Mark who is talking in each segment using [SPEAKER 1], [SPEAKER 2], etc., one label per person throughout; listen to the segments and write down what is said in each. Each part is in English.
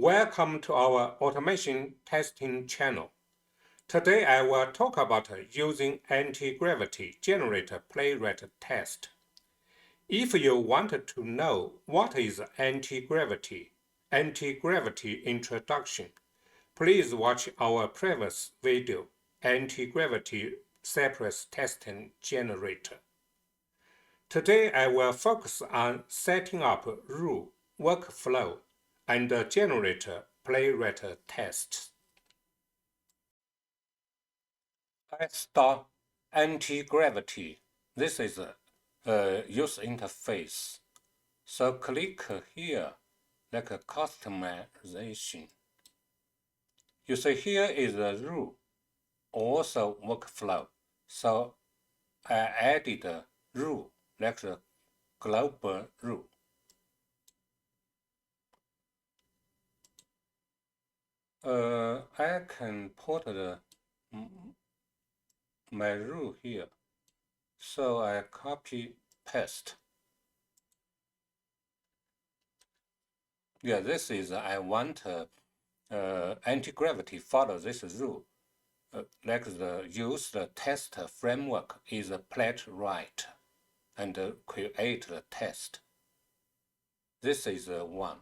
[SPEAKER 1] Welcome to our automation testing channel. Today I will talk about using anti-gravity generator Playwright test. If you want to know what is anti-gravity introduction, please watch our previous video, Anti-Gravity Cypress Testing Generator. Today I will focus on setting up rule, workflow, and generator Playwright tests. Let's start anti-gravity. This is a user interface. So click here, like a customization. You see here is a rule, also workflow. So I added a rule, like the global rule. I can put my rule here. So I copy paste. Yeah, this is I want anti-gravity follow this rule. Like use the test framework is a Playwright and create the test. This is one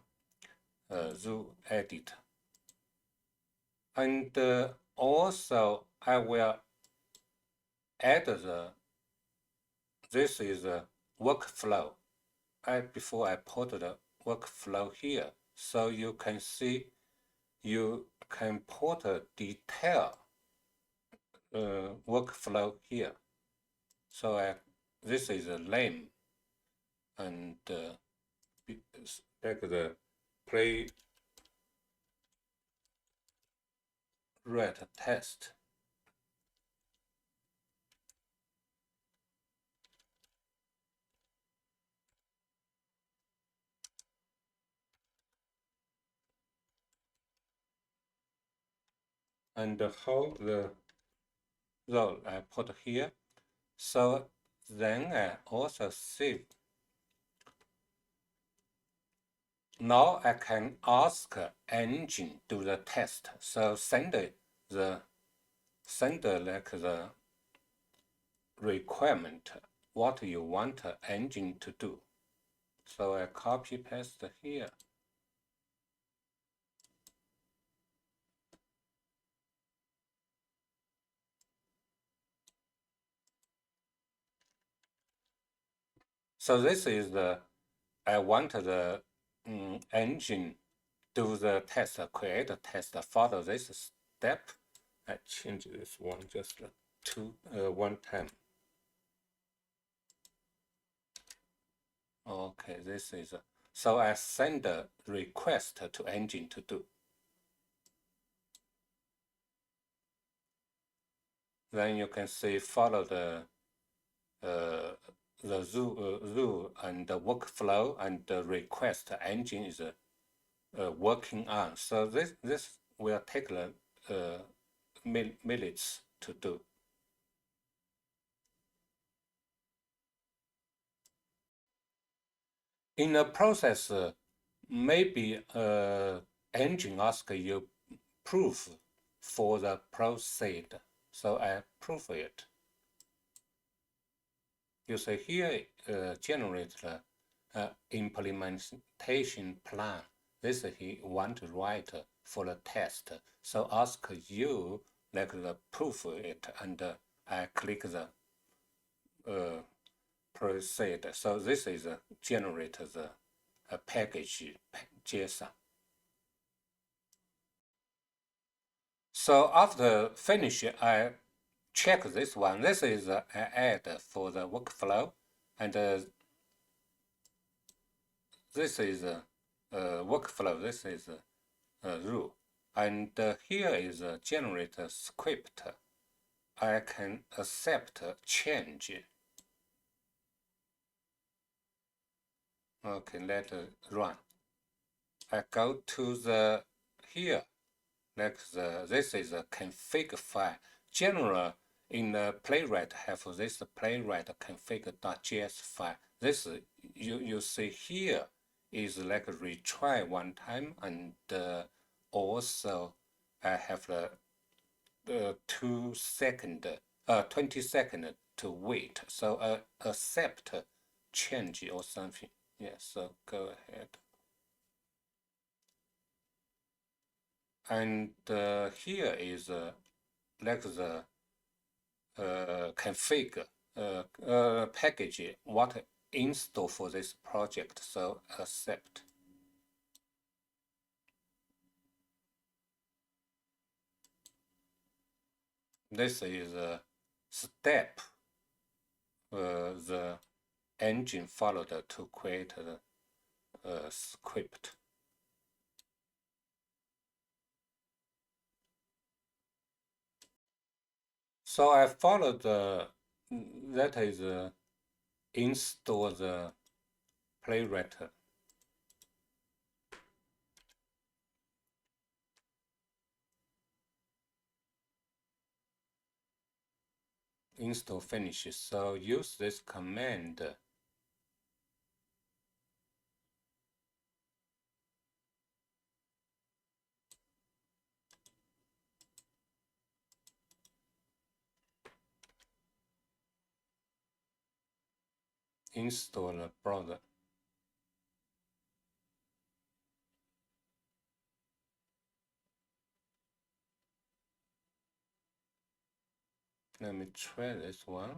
[SPEAKER 1] rule edit. And also I will add this is a workflow. Before I put the workflow here, so you can see you can put a detail workflow here. So this is a name and like the Playwright test. And how the role I put here. So then I also save. Now I can ask engine do the test. So send like the requirement what you want engine to do. So I copy paste here. So this is I want the engine do the test, create a test, follow this step. I change this one just one time. Okay, this is so I send a request to engine to do. Then you can see follow the rule and the workflow and the request engine is working on. So this will take minutes to do. In the process, maybe engine asks you proof for the proceed. So I proof it. You see here generate the implementation plan. This he want to write for the test. So ask you like the proof it, and I click the proceed. So this is generate the package.json. So after finish, I check this one. This is I add for the workflow, and this is workflow. This is rule, and here is generate script. I can accept change. Okay, let it run. I go to the here, like this is a config file. General in the Playwright have this Playwright config.js file. This you see here is like retry one time, and also I have the 20 second to wait. So accept change or something. Yeah, so go ahead. And here is like the config package what install for this project. So accept. This is a step the engine followed to create the script. So I followed that is install the Playwright. Install finishes. So use this command. Install the browser. Let me try this one.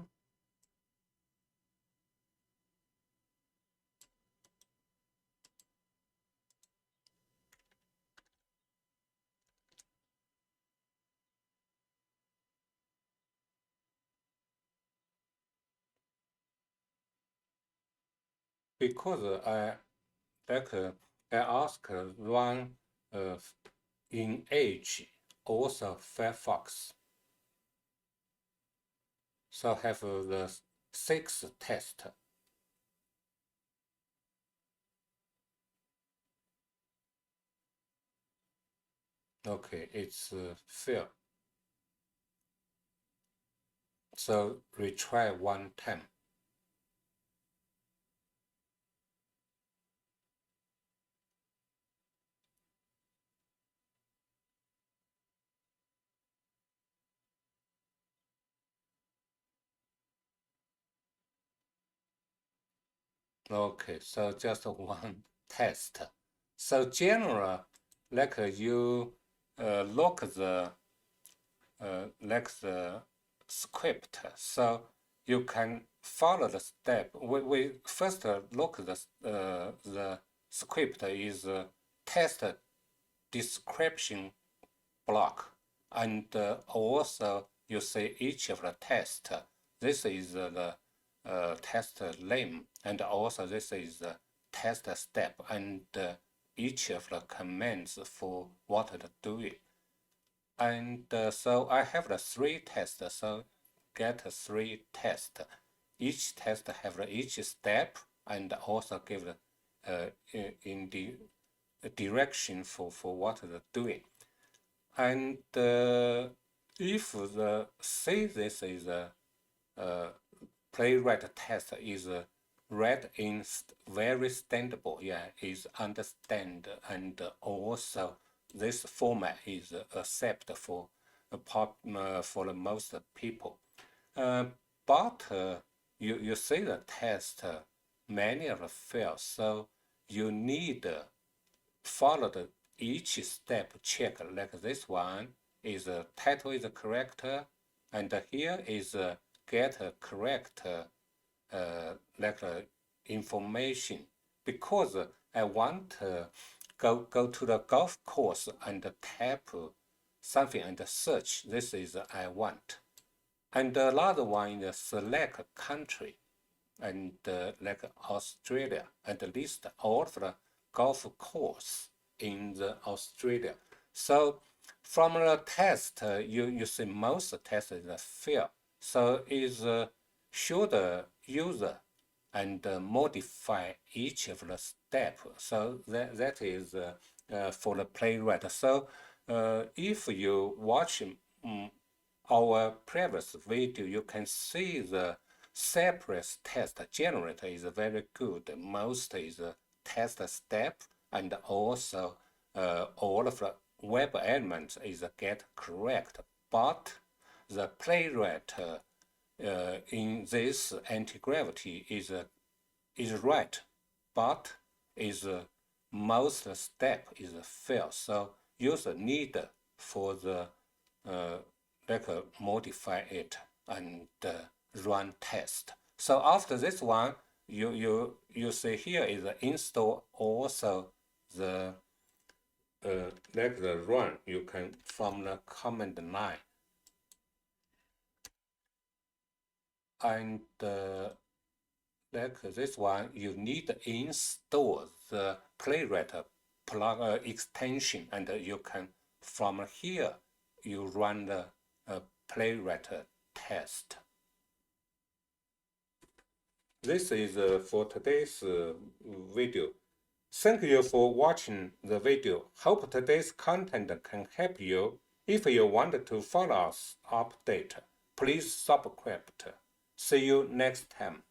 [SPEAKER 1] Because I ask run in Edge, also Firefox. So have the 6 test. Okay, it's fail. So retry one time. Okay, so just one test. So general, like you look the like the script, so you can follow the step. We first look the script is test description block, and also you see each of the test. This is the test name, and also this is the test step, and each of the commands for what to do it. And so I have the 3 tests, so get 3 tests. Each test have each step and also give in the direction for what they're doing. And if the say this is a playwright test is read in very standable, yeah, is understand, and also this format is accepted for for the most people. But you see the test many of the fail, so you need follow the each step check, like this one is title is correct, and here is get correct like information, because I want go to the golf course and tap something and search. This is I want. And another one is select country, and like Australia, and list all of the golf course in the Australia. So from the test, you see most tests is fail. So is should the user and modify each of the step. So that is for the playwright. So if you watch our previous video, you can see the Cypress test generator is very good. Most is test step, and also all of the web elements is get correct, but the Playwright in this anti-gravity is right, but is most step is fail. So user need for the modify it and run test. So after this one, you see here is install also the the run. You can from the command line and like this one, you need to install the Playwright plug extension, and you can from here you run the Playwright test. This is for today's video. Thank you for watching the video. Hope today's content can help you. If you want to follow us update, please subscribe. See you next time.